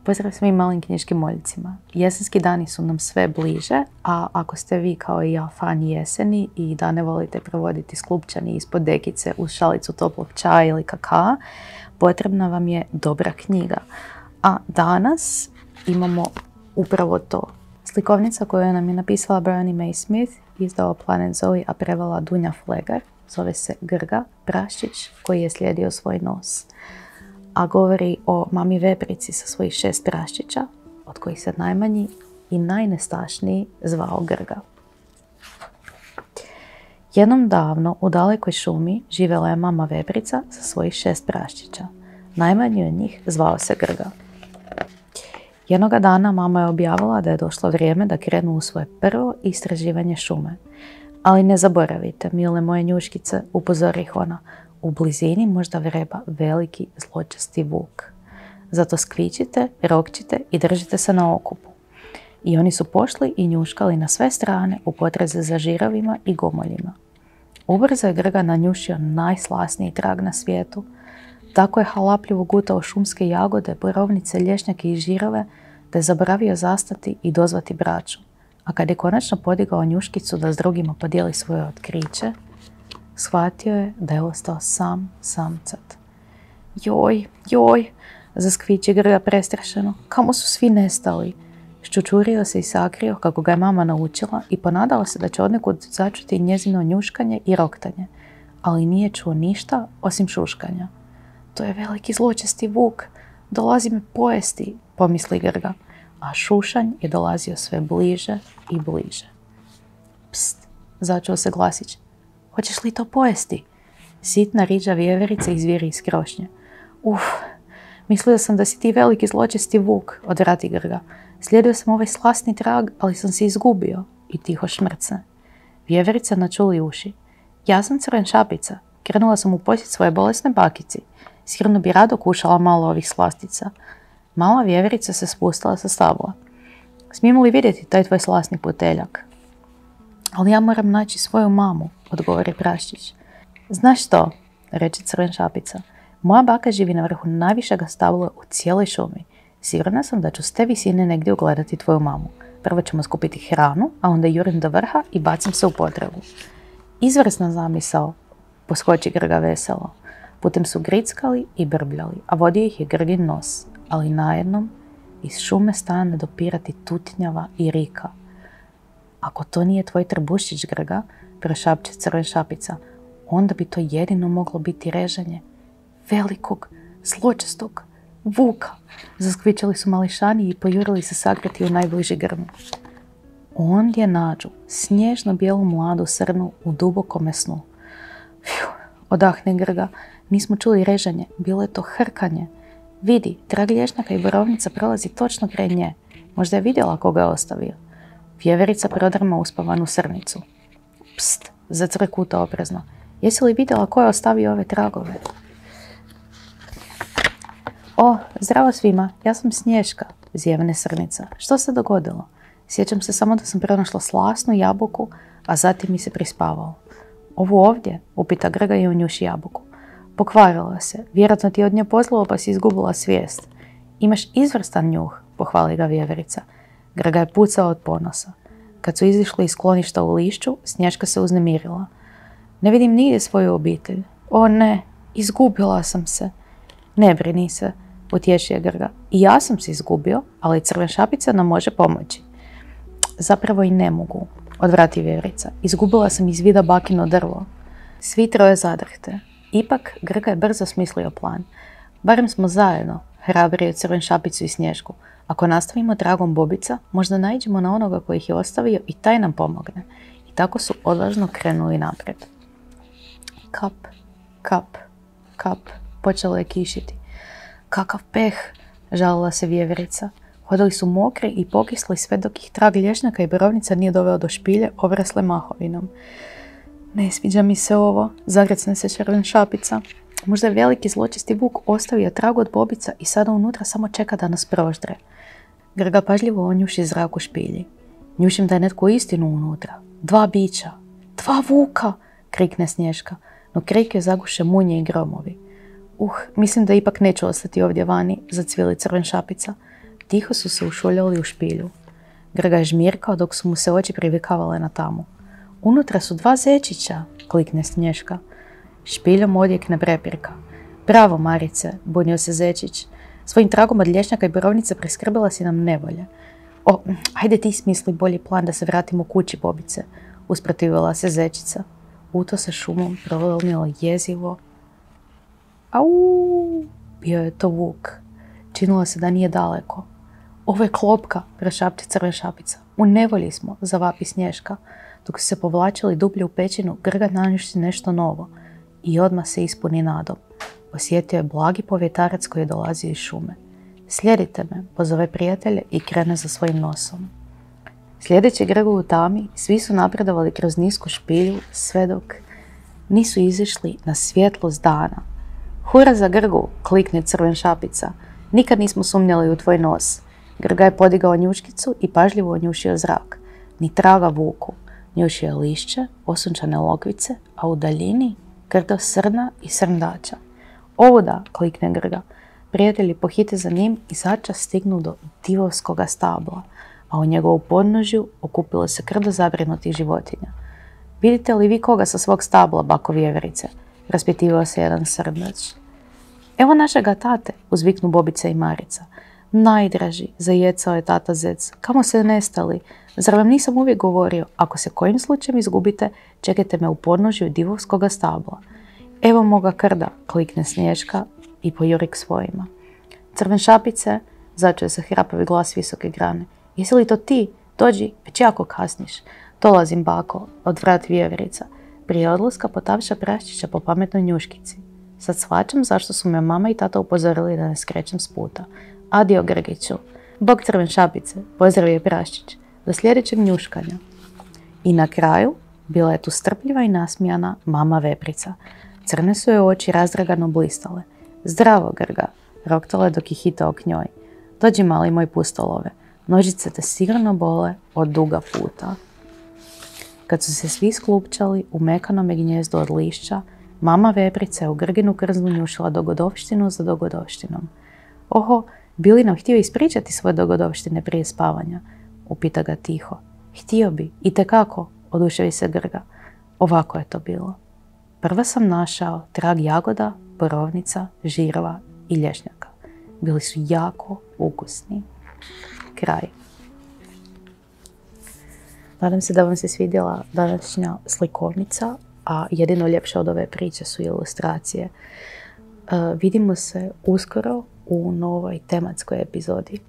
Pozdrav svim malim knjiškim moljcima. Jesenski dani su nam sve bliže, a ako ste vi kao i ja fan jeseni i da ne volite provoditi sklupčani ispod dekice uz šalicu toplog čaja ili kakaa, potrebna vam je dobra knjiga. A danas imamo upravo to. Slikovnica koju nam je napisala Briony May Smith, izdao Planet Zoe, a prevela Dunja Flegar, zove se Grga, praščić koji je slijedio svoj nos. A govori o mami veprici sa svojih 6 praščića, od kojih se najmanji i najnestašniji zvao Grga. Jednom davno u dalekoj šumi živjela je mama veprica sa svojih 6 praščića. Najmanji od njih zvao se Grga. Jednoga dana mama je objavila da je došlo vrijeme da krenu u svoje prvo istraživanje šume. Ali ne zaboravite, mile moje njuškice, upozori ih ona, u blizini možda vreba veliki zločesti vuk. Zato skvičite, rokčite i držite se na okupu. I oni su pošli i njuškali na sve strane u potrazi za žirovima i gomoljima. Ubrzo je Grga nanjušio najslasniji trag na svijetu. Tako je halapljivo gutao šumske jagode, borovnice, lješnjake i žirove da je zaboravio zastati i dozvati braću. A kad je konačno podigao njuškicu da s drugima podijeli svoje otkriće, shvatio je da je ostao sam samcat. Joj, zaskviči Grga prestrašeno. Kamo su svi nestali? Ščučurio se i sakrio kako ga je mama naučila i ponadao se da će odnekud začuti njezino njuškanje i roktanje. Ali nije čuo ništa osim šuškanja. To je veliki zločesti vuk, dolazi me pojesti, pomisli Grga. A šušanj je dolazio sve bliže i bliže. Pst, začuo se glasić. Hoćeš li to pojesti? Sitna riđa vjeverica izviri iz krošnje. Mislio sam da si ti veliki zločesti vuk, odvrati Grga. Slijedio sam ovaj slasni trag, ali sam se izgubio i tiho šmrcne. Vjeverica načuli uši. Ja sam Crven šapica. Krenula sam u posjet svoje bolesne bakici. Sigurno bi rado kušala malo ovih slastica. Mala vjeverica se spustila sa stabla. Smijemo li vidjeti taj tvoj slasni puteljak? Ali ja moram naći svoju mamu, odgovori praščić. Znaš što, reče Crven šapica. Moja baka živi na vrhu najvišega stabla u cijeloj šumi. Sigurna sam da ću s te visine negdje ugledati tvoju mamu. Prvo ćemo skupiti hranu, a onda jurim do vrha i bacim se u potragu. Izvrsna zamisao, poskoči Grga veselo. Putem su grickali i brbljali, a vodio ih je Grgin nos. Ali najednom iz šume stane dopirati tutnjava i rika. Ako to nije tvoj trbuščić, Grga, prošapće Crven šapica, onda bi to jedino moglo biti režanje velikog, zločestog vuka. Zaskvičali su mališani i pojurili se sakriti u najbliži grm. Ondje nađu snježno bijelu mladu srnu u dubokome snu. Odahne Grga, nismo čuli režanje, bilo je to hrkanje. Vidi, trag lješnjaka i borovnica prolazi točno kraj nje. Možda je vidjela koga je ostavio. Vjeverica prodrma uspavanu srnicu. Pst, zacrkuta oprezno. Jesi li vidjela ko je ostavio ove tragove? Zdravo svima, ja sam Snješka, zjevne srnica. Što se dogodilo? Sjećam se samo da sam pronašla slasnu jabuku, a zatim mi se prispavao. Ovu ovdje, upita Grga i unjuši jabuku. Pokvarila se, vjerojatno ti je od nje pozlilo pa si izgubila svijest. Imaš izvrstan njuh, pohvali ga vjeverica. Grga je pucao od ponosa. Kad su izišli iz skloništa u lišću, Snješka se uznemirila. Ne vidim nigdje svoju obitelj. O ne, izgubila sam se. Ne brini se, utješi je Grga. I ja sam se izgubio, ali Crven šapica nam može pomoći. Zapravo i ne mogu, odvrati vjeverica. Izgubila sam iz vida bakino drvo. Svi troje zadrhte. Ipak Grga je brzo smislio plan. Barem smo zajedno, hrabrio Crven šapicu i Snješku. Ako nastavimo tragom bobica, možda naiđemo na onoga koji ih je ostavio i taj nam pomogne. I tako su odvažno krenuli naprijed. Kap, kap, kap, počelo je kišiti. Kakav peh, žalila se vjeverica. Hodali su mokri i pokisli sve dok ih trag lješnjaka i borovnica nije doveo do špilje obrasle mahovinom. Ne sviđa mi se ovo, zagrcne se Crven šapica. Možda je veliki zločesti vuk ostavio trag od bobica i sada unutra samo čeka da nas proždre. Grga pažljivo onjuši zrak u špilji. Njušim da je netko istinu unutra. 2 bića. 2 vuka, krikne Snješka, no krik je zaguše munje i gromovi. Mislim da ipak neću ostati ovdje vani, zacvili Crven šapica. tiho su se ušuljali u špilju. Grga je žmirkao dok su mu se oči privikavale na tamu. Unutra su 2 zečića, klikne Snješka. Špiljom odjekne prepirka. Bravo, Marice, bunio se zečić. Svojim tragom od lješnjaka i borovnice priskrbila si nam nevolje. O, ajde ti smisli bolji plan da se vratimo kući, bobice, usprotivila se zečica. U to se šumom prolomilo jezivo. Au, bio je to vuk. Činilo se da nije daleko. Ovo je klopka, prešapti Crvenšapica. U nevolji smo, zavapi Snješka. Dok su se povlačili dublje u pećinu, Grga nanjuši nešto novo i odmah se ispuni nadom. Osjetio je blagi povjetarac koji je dolazio iz šume. Slijedite me, pozove prijatelje i krene za svojim nosom. Slijedeći Grgu u tami, svi su napredovali kroz nisku špilju sve dok nisu izišli na svjetlost dana. Hura za Grgu, klikne Crvenšapica. Nikad nismo sumnjali u tvoj nos. Grga je podigao njuškicu i pažljivo onjušio zrak. Ni traga vuku. Njušio je lišće, osunčane lokvice, a u daljini grdo srna i srndača. Ovuda, klikne Grga. Prijatelji pohite za njim i začas stignu do divovskoga stabla, a u njegovu podnožju okupilo se krdo zabrinutih životinja. Vidite li vi koga sa svog stabla, bako Vjeverice? Raspitivao se jedan srndač. Evo našega tate, uzviknu Bobica i Marica. Najdraži, zajecao je tata Zec. Kamo se nestali? Zar vam nisam uvijek govorio, ako se kojim slučajem izgubite, čekajte me u podnožju divovskoga stabla. Evo moga krda, klikne Snješka i pojuri k svojima. Crvenšapice, začuje se hrapavi glas visoke grane. Jesi li to ti? Dođi, već jako kasniš. Dolazim, bako, odvrat Vjeverica. Prije odlaska potavša praščića po pametnoj njuškici. Sad shvaćam zašto su me mama i tata upozorili da ne skrećem s puta. Adio, Grgiću. Bog Crvenšapice, pozdravio je praščić. Do sljedećeg njuškanja. I na kraju bila je tu strpljiva i nasmijana mama Veprica. Crne su joj oči razdragano blistale. Zdravo, Grga, roktala je dok je hitao k njoj. Dođi, mali moj pustolove. Nožice te sigurno bole od duga puta. Kad su se svi sklupčali u mekanome gnjezdu od lišća, mama Veprica je u Grginu krznu njušila dogodovštinu za dogodovštinom. Oho, bi li nam htio ispričati svoje dogodovštine prije spavanja? Upita ga tiho. Htio bi, itekako, oduševi se Grga. Ovako je to bilo. Prvo sam našao trag jagoda, borovnica, žirova i lješnjaka. Bili su jako ukusni. Kraj. Nadam se da vam se svidjela današnja slikovnica, a jedino ljepše od ove priče su ilustracije. Vidimo se uskoro u novoj tematskoj epizodi.